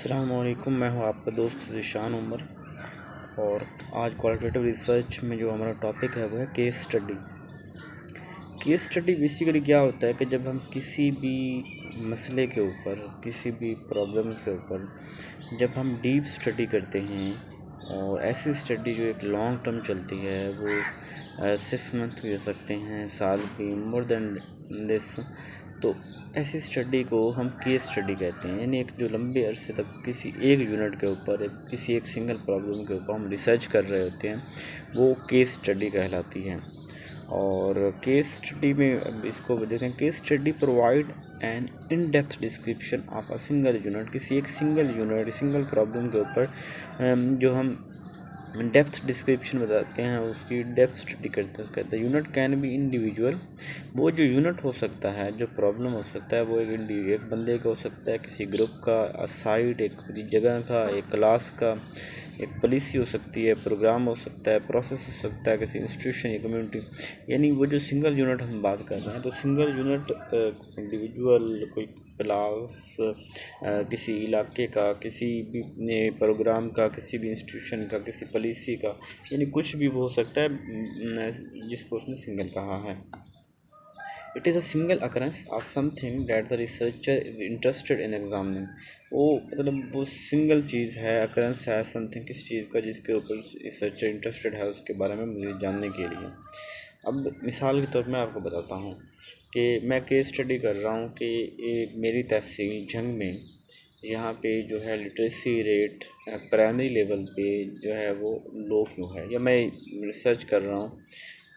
अस्सलाम वालेकुम। मैं हूं आपका दोस्त ज़ीशान उमर। और आज क्वालिटेटिव रिसर्च में जो हमारा टॉपिक है वो है case study. Case study basically क्या होता है कि जब हम किसी भी मसले के ऊपर, किसी भी प्रॉब्लम के ऊपर जब हम डीप स्टडी करते हैं, और ऐसी स्टडी जो एक लॉन्ग टर्म चलती है, वो 6 मंथ भी हो सकते हैं, साल भी, मोर देन दिस, तो ऐसी स्टडी को हम केस स्टडी कहते हैं। यानी एक जो लंबे अरसे तक किसी एक यूनिट के ऊपर, किसी एक सिंगल प्रॉब्लम के ऊपर हम रिसर्च कर रहे होते हैं, वो केस स्टडी कहलाती है। और केस स्टडी में अब इसको देखें, case study provide an in depth description of a single unit. किसी एक सिंगल यूनिट, सिंगल प्रॉब्लम के ऊपर जो हम डेप्थ डिस्क्रिप्शन बताते हैं, उसकी डेप्थ स्टडी करते हैं। कहते हैं यूनिट कैन बी इंडिविजुअल। वो जो यूनिट हो सकता है, जो प्रॉब्लम हो सकता है, वो एक बंदे का हो सकता है, किसी ग्रुप का, साइट, एक पूरी जगह का, एक क्लास का, एक पॉलिसी हो सकती है, प्रोग्राम हो सकता है, प्रोसेस हो सकता है, किसी इंस्टीट्यूशन या कम्युनिटी। यानी वो जो सिंगल यूनिट हम बात कर रहे हैं, तो सिंगल यूनिट इंडिविजुअल, कोई क्लास, किसी इलाके का, किसी भी प्रोग्राम का, किसी भी इंस्टीट्यूशन का, किसी पॉलिसी का, यानी कुछ भी वो हो सकता है जिसको उसने सिंगल कहा है। It is a single occurrence of something that the researcher is interested in examining. वो मतलब वो सिंगल चीज़ है, अकरेंस है समथिंग, किसी चीज़ का जिसके ऊपर रिसर्चर इंटरेस्टेड है, उसके बारे में मुझे जानने के लिए। अब मिसाल के तौर पर मैं आपको बताता हूँ कि मैं केस स्टडी कर रहा हूँ कि एक मेरी तहसील जंग में, यहाँ पे जो है लिटरेसी रेट प्राइमरी लेवल पे जो है वो लो क्यों है, या मैं रिसर्च कर रहा हूँ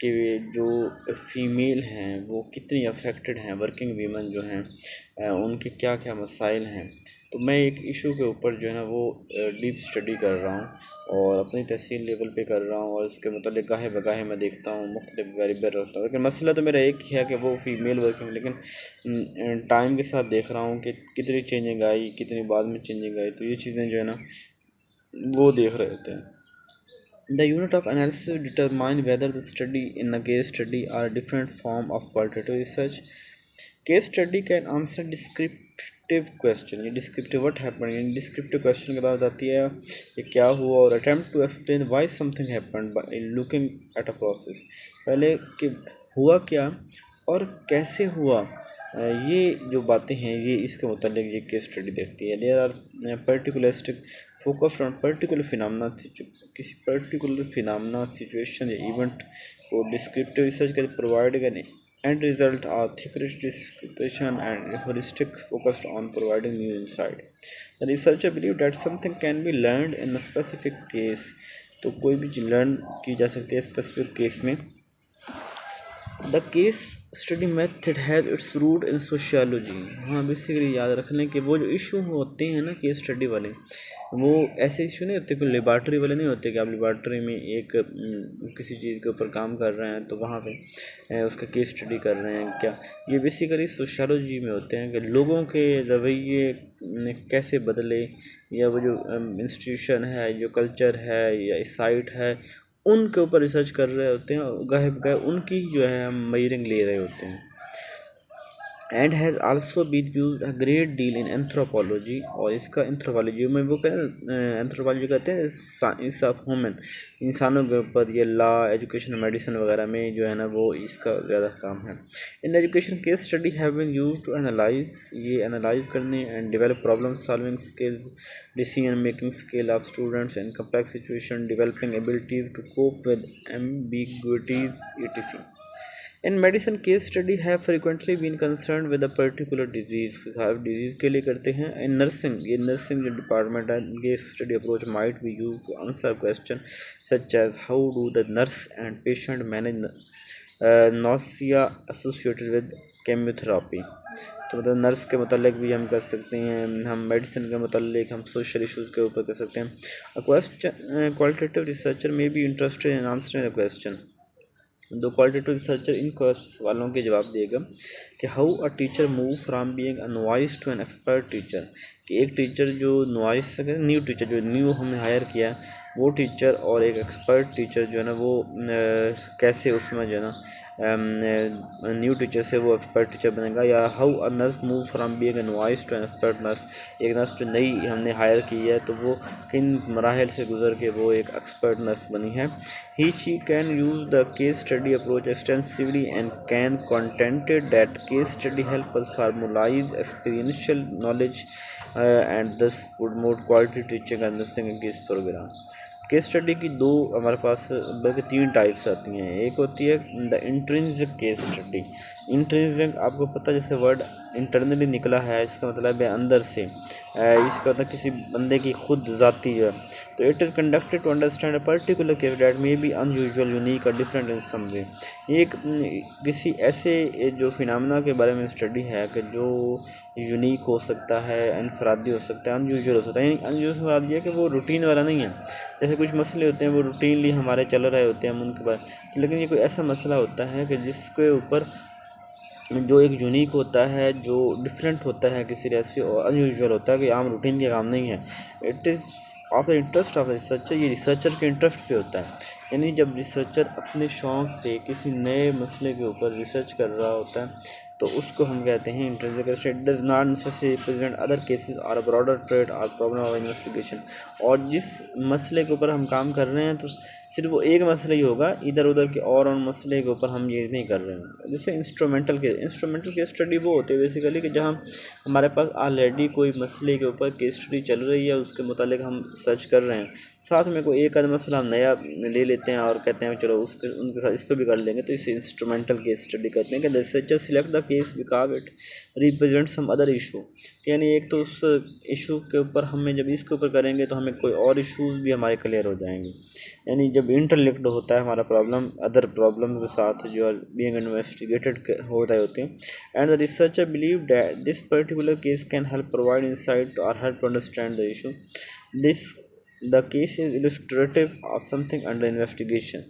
कि जो फ़ीमेल हैं वो कितनी अफेक्टेड हैं, वर्किंग वीमेन जो हैं उनके क्या क्या मसाइल हैं। तो मैं एक इशू के ऊपर जो है ना वो डीप स्टडी कर रहा हूँ, और अपनी तहसील लेवल पे कर रहा हूँ, और उसके मतलब गाहे बगाहे मैं देखता हूँ, मुख्तलिफ वेरिएबल रखता हूँ। लेकिन मसला तो मेरा एक ही है कि वो फ़ीमेल वर्किंग, लेकिन टाइम के साथ देख रहा हूँ कि कितनी चेंजिंग आई, कितनी बाद में चेंजिंग आई। तो ये चीज़ें जो है ना वो देख रहे होते हैं। The unit of analysis determine whether the study in a case study are a different form of qualitative research. Case study can answer descriptive question, ये descriptive what happened, यानी descriptive question के बाद आती है ये क्या हुआ, और attempt to explain why something happened by looking at a process। पहले कि हुआ क्या और कैसे हुआ, ये जो बातें हैं ये इसके मुतालिक ये केस स्टडी देखती है। There are particularistic focused on particular phenomena, किसी पर्टिकुलर फिनोमेना, सिचुएशन या इवेंट को डिस्क्रिप्टिव रिसर्च कर प्रोवाइड करने end result are thickest description and holistic focused on providing new insight. The researcher believe that something can be learned in a specific case। तो कोई भी चीज़ learn की जा सकती है स्पेसिफिक केस में। The case study method has its root in sociology. हाँ, basically याद रखने के वो जो इशू होते हैं ना केस स्टडी वाले, वो ऐसे इशू नहीं होते, कोई लेबॉर्ट्री वाले नहीं होते कि आप लेबॉर्ट्री में एक किसी चीज़ के ऊपर काम कर रहे हैं तो वहाँ पे उसका केस स्टडी कर रहे हैं। क्या ये बेसिकली सोशियोलॉजी में होते हैं कि लोगों के रवैये कैसे बदले, या वो जो इंस्टीट्यूशन है, जो कल्चर है या साइट है, उनके ऊपर रिसर्च कर रहे होते हैं, और गाहे बगाहे उनकी ही जो है हम मेजरिंग ले रहे होते हैं। And has also been use a great deal in anthropology. और इसका एंथ्रोपोलॉजी में वो एंथ्रोपोलॉजी कहते हैं साइंस ऑफ ह्यूमन, इंसानों के ऊपर, ये लॉ, एजुकेशन, मेडिसिन वगैरह में जो है ना वो इसका ज़्यादा काम है। In education case study have been used to analyse, ये एनालाइज करने and develop problem solving skills, decision making skill of students in complex situation, developing abilities to cope with ambiguities etc. In medicine, case study have frequently been concerned with a particular disease। Disease के लिए करते हैं। In nursing, ये nursing जो department है, case study approach might be used to answer question such as how do the nurse and patient manage nausea associated with chemotherapy। तो मतलब nurse के मतलब भी हम कर सकते हैं, हम मेडिसिन के मतलब हम सोशल इश्यूज़ के ऊपर कर सकते हैं। A question qualitative researcher may be interested in answering a question। दो क्वालिटेटिव रिसर्चर इन सवालों के जवाब देगा कि how a teacher move from being a novice to an expert teacher, कि एक टीचर जो नॉइस से, न्यू टीचर जो न्यू हमने हायर किया वो टीचर, और एक एक्सपर्ट टीचर जो है ना वो कैसे उसमें जो है ना न्यू टीचर से वो एक्सपर्ट टीचर बनेगा, या how a nurse move from being a novice to an expert nurse, एक नर्स जो नई हमने हायर की है तो वो किन मराहल से गुजर के वो एक एक्सपर्ट नर्स बनी है। He she can use the case study approach extensively and can contended that case study help us formalise experiential knowledge and this would more quality teaching understanding case programme. Case study की दो हमारे पास बल्कि तीन types आती हैं। एक होती है the intrinsic case study. Intrinsic आपको पता, जैसे वर्ड इंटरनली निकला है, इसका मतलब है अंदर से, इसका मतलब किसी बंदे की खुद ज़ाती जो है। तो it is conducted to understand a particular case that may be unusual, unique और डिफरेंट इन सम वे। ये एक किसी ऐसे जो फिनोमेना के बारे में स्टडी है कि जो यूनिक हो सकता है, इनफरादी हो सकता है, अनयूजुअल हो सकता है। अनयूजुअल ये है कि वो रूटीन वाला नहीं है। जैसे कुछ मसले होते हैं वो रूटीनली हमारे चल रहे होते हैं हम उनके बाद, लेकिन ये कोई ऐसा मसला होता है कि जिसके ऊपर जो एक यूनिक होता है, जो डिफरेंट होता है किसी तरह से, और अनयूजुअल होता है कि आम रूटीन के काम नहीं है। It is of the interest of researcher, ये रिसर्चर के इंटरेस्ट पे होता है। यानी जब रिसर्चर अपने शौक़ से किसी नए मसले के ऊपर रिसर्च कर रहा होता है तो उसको हम कहते हैं intrinsic case study. Does not necessary represent other cases और अ ब्रॉडर ट्रेड और प्रॉब्लम ऑफ इन्वेस्टिगेशन। और जिस मसले के ऊपर हम काम कर रहे हैं तो सिर्फ वो एक मसला ही होगा, इधर उधर के और मसले के ऊपर हम ये नहीं कर रहे हैं। जैसे इंस्ट्रूमेंटल केस स्टडी वो होती है बेसिकली कि जहाँ हमारे पास ऑलरेडी कोई मसले के ऊपर केस स्टडी चल रही है, उसके मुतालिक हम सर्च कर रहे हैं, साथ में कोई एक आध मसला हम नया ले लेते हैं और कहते हैं चलो उसके उनके साथ इसको भी कर लेंगे, तो इसे इंस्ट्रूमेंटल केस स्टडी कहते हैं। कि researcher select the case because it represent some other issue. यानी एक तो उस इशू के ऊपर हमें, जब इसके ऊपर करेंगे तो हमें कोई और इशूज़ भी हमारे क्लियर हो जाएंगे। यानी जब इंटरलिंक्ड होता है हमारा प्रॉब्लम अदर प्रॉब्लम के साथ जो आर बीइंग इन्वेस्टिगेटेड हो रहे होते हैं, and the researcher believe that this particular case can help provide insight और help to understand the issue. This the case is illustrative of something under investigation.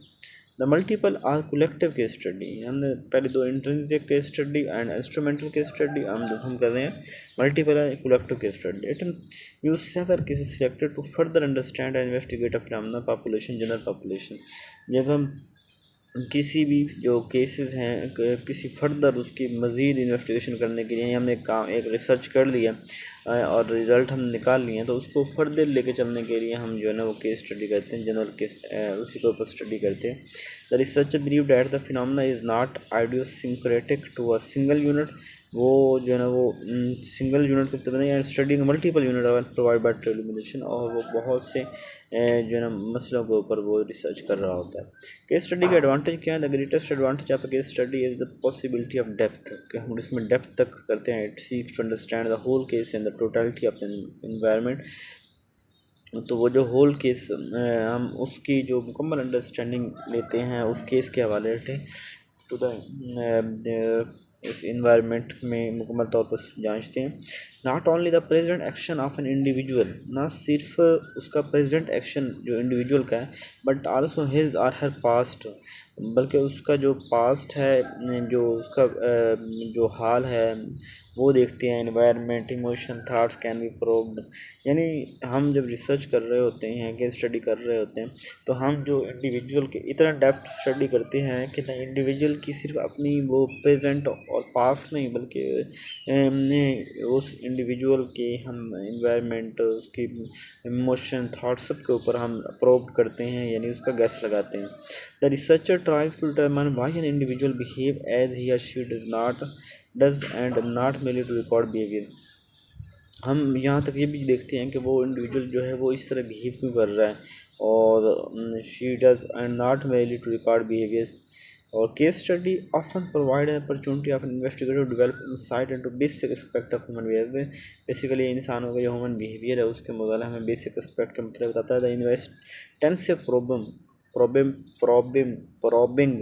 The multiple or collective case study. हमने पहले दो intrinsic case study and instrumental case study, हम कर रहे हैं multiple or collective case study. It use several cases selected to further understand and investigate a phenomena population, general population. जब हम किसी भी जो केसेस हैं किसी फर्दर उसकी मज़ीद इन्वेस्टिगेशन करने के लिए हमने एक रिसर्च कर लिया और रिज़ल्ट हम निकाल लिए, तो उसको फर्दर लेके चलने के लिए हम जो है ना वो केस स्टडी करते हैं, जनरल केस उसी के ऊपर स्टडी करते हैं। The researcher believe that the phenomena is not idiosyncratic to a single unit. वो जो है ना वो सिंगल यूनिट के नहीं है, studying multiple unit provide by triangulation, और वो बहुत से जो है ना मसलों के ऊपर वो रिसर्च कर रहा होता है। केस स्टडी का एडवांटेज क्या है? The greatest advantage of case study is the possibility of depth, कि हम इसमें डेप्थ तक करते हैं। It seeks to understand the whole case and the totality of environment. तो वो जो होल केस हम उसकी जो मुकम्मल अंडरस्टैंडिंग लेते हैं उस केस के हवाले से टू द इस इन्वायरमेंट में मुकम्मल तौर पर जांचते हैं। Not only the present action of an individual, ना सिर्फ उसका प्रेजेंट एक्शन जो इंडिविजुअल का है, बट आल्सो हिज और हर पास्ट, बल्कि उसका जो पास्ट है, जो उसका जो हाल है वो देखते हैं। Environment, emotion, thoughts can be proved. यानी हम जब रिसर्च कर रहे होते हैं, केस स्टडी कर रहे होते हैं, तो हम जो इंडिविजुअल के इतना डेप्थ स्टडी करते हैं कि ना इंडिविजुअल की सिर्फ अपनी वो प्रेजेंट और पास्ट नहीं, बल्कि उस इंडिविजुअल के हम एनवायरनमेंट, उसकी इमोशन, थाट्स सब के ऊपर हम प्रोव करते हैं, यानी उसका गैस लगाते हैं। The researcher tries to determine why an individual behave as he और she does and not merely to record behaviour. हम यहाँ तक ये भी देखते हैं कि वो इंडिविजुअल जो है वो इस तरह बिहेव क्यों कर रहा है, और she does and not merely to record behaviours. और case study often provide an opportunity of investigator to develop insight into basic aspect of human behaviour. Basically इंसानों का जो ह्यूमन बिहेवियर है उसके मुताबिक हमें बेसिक एस्पेक्ट का मतलब बताता है। The intensive problem probing probing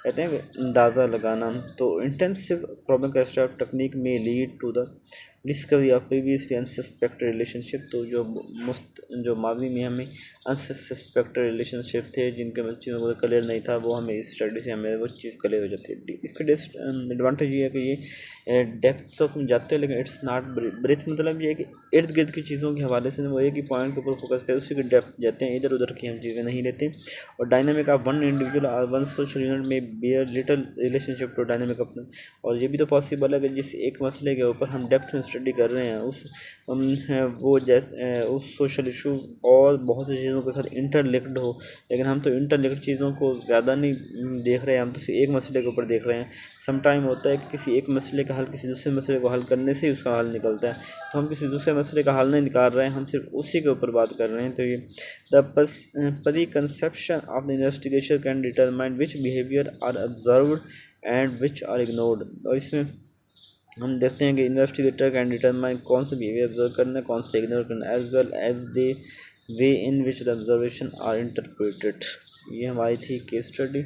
कहते हैं कि अंदाज़ा लगाना। तो इंटेंसिव प्रॉबिंग का टेक्निक में lead to the discovery of previously unsuspected relationship. तो जो माजी में हमें अनसस्पेक्टेड रिलेशनशिप थे, जिनके चीज़ों को क्लियर नहीं था, वो हमें इस स्टडी से हमें वो चीज़ क्लियर हो जाती है। इसका एडवांटेज ये है कि ये डेप्थ तक हम जाते हैं, लेकिन इट्स नॉट ब्रेथ। मतलब ये है कि इर्द गिर्द की चीज़ों के हवाले से वो एक ही पॉइंट के ऊपर फोकस करें, उसी की डेप्थ जाते हैं, इधर उधर की हम चीज़ें नहीं लेते। और डायनामिक ऑफ वन इंडिविजुअल और वन सोशल यूनिट में bear little relationship to dynamic of. और ये भी तो पॉसिबल है कि जिस एक मसले के ऊपर हम डेप्थ में स्टडी कर रहे हैं वो जैसे उस सोशल इशू और बहुत सी चीज़ों के साथ इंटरलिंक्ड हो, लेकिन हम तो इंटरलिंक्ड चीज़ों को ज़्यादा नहीं देख रहे हैं, हम तो सिर्फ एक मसले के ऊपर देख रहे हैं। सम टाइम होता है कि किसी एक मसले का हल किसी दूसरे मसले को हल करने से ही उसका हल निकलता है, तो हम किसी दूसरे मसले का हल नहीं निकाल रहे हैं, हम सिर्फ उसी के ऊपर बात कर रहे हैं। तो ये the preconception of the investigation can determine which behavior are observed and which are ignored। और इसमें हम देखते हैं कि इन्वेस्टिगेटर कैन डिटरमाइन कौन सा बिहेवियर ऑब्जर्व करना है, कौन सा इग्नोर करना है, as well as the way in which the observation are interpreted. ये हमारी थी केस स्टडी।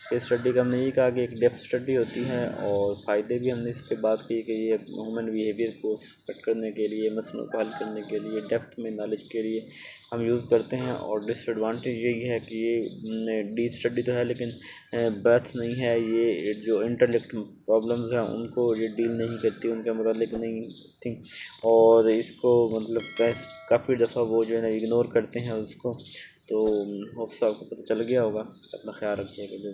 केस स्टडी का हमने ये कहा कि एक डेप्थ स्टडी होती है, और फ़ायदे भी हमने इस पर बात की कि ये ह्यूमन बिहेवियर को सस्पेक्ट करने के लिए, मसलों को हल करने के लिए, डेप्थ में नॉलेज के लिए हम यूज़ करते हैं। और डिसएडवांटेज यही है कि ये डीप स्टडी तो है लेकिन ब्रेथ नहीं है, ये जो इंटेलेक्ट प्रॉब्लम्स हैं उनको ये डील नहीं करती, उनके मुतालिक नहीं थी, और इसको मतलब काफ़ी दफ़ा वो जो है ना इग्नोर करते हैं उसको। तो होप्स आपको पता चल गया होगा। अपना ख्याल रखिएगा।